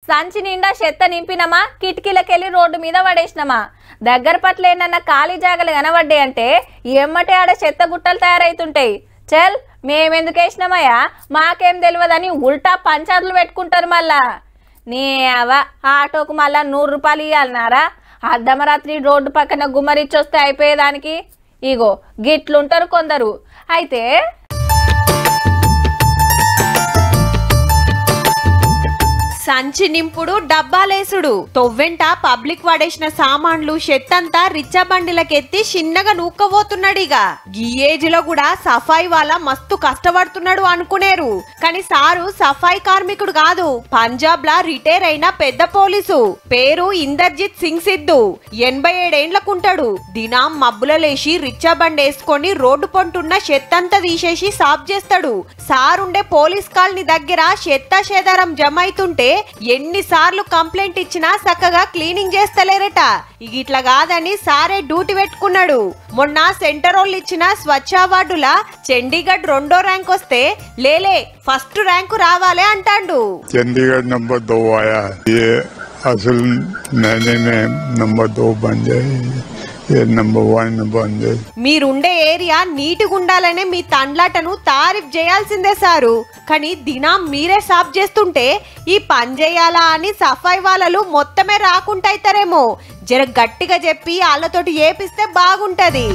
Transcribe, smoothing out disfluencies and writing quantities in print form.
సంచి నిండా చెత్త నింపినమా కిటికీలకెళ్ళి రోడ్డు మీద పడేసినమా దగ్గర పట్ల ఏమన్నా ఖాళీ జాగలు కనబడ్డాయి అంటే ఎమ్మటే ఆడ చెత్త గుట్టలు తయారైతుంటాయి. చల్ మేమెందుకు వేసినామయ్యా మాకేం తెలియదని ఉల్టా పంచాదులు పెట్టుకుంటారు. మళ్ళా నీ ఆటోకు మళ్ళా 100 రూపాయలు ఇవ్వాలన్నారా? అర్ధమరాత్రి రోడ్డు పక్కన గుమ్మరిచ్చొస్తే అయిపోయేదానికి ఇగో గిట్లుంటారు కొందరు. అయితే సంచి నింపుడు డబ్బాలేసుడు తొవ్వెంట పబ్లిక్ వాడేసిన సామాన్లు షెత్తంతా రిచ్చా బండిలకెత్తి చిన్నగా నూక్కబోతున్నాడిగా. ఈ ఏజ్ లో కూడా సఫాయి వాళ్ళ మస్తు కష్టపడుతున్నాడు అనుకునేరు. కానీ సారు సఫాయి కార్మికుడు కాదు, పంజాబ్ లా రిటైర్ అయిన పెద్ద పోలీసు. పేరు ఇందర్జిత్ సింగ్ సిద్ధు. 87 ఏండ్లకుంటాడు. దినం మబ్బుల లేచి రిచ్చా బండి వేసుకొని రోడ్డు పొంటున్న షెత్తంతా తీసేసి సాఫ్ చేస్తాడు. సారుండే పోలీస్ కాలనీ దగ్గర చెత్త చేదారం జమ అవుతుంటే ఎన్నిసార్లు కంప్లైంట్ ఇచ్చినా చక్కగా క్లీనింగ్ చేస్తలేరట. ఇట్లా కాదని సారే డ్యూటీ పెట్టుకున్నాడు. మొన్న సెంటర్ వాళ్ళు ఇచ్చిన స్వచ్ఛ అవార్డులా చండీగఢ్ 2వ ర్యాంక్ వస్తే లేలే ఫస్ట్ ర్యాంకు రావాలే అంటాడు. చండీగఢ్ నంబర్ 2 ఆయా. ये असल मैंने में नंबर 2 बन जाए, ये नंबर 1 बन जाए. మీరుండే ఏరియా నీటిగా ఉండాలనే మీ తండ్లాటను తారీఫ్ చేయాల్సిందే సారు. కానీ దినం మీరే సాఫ్ చేస్తుంటే ఈ పని చేయాలా అని సఫాయి వాళ్ళు మొత్తమే రాకుంటైతారేమో. జర గట్టిగా చెప్పి వాళ్ళతోటి ఏపిస్తే బాగుంటది.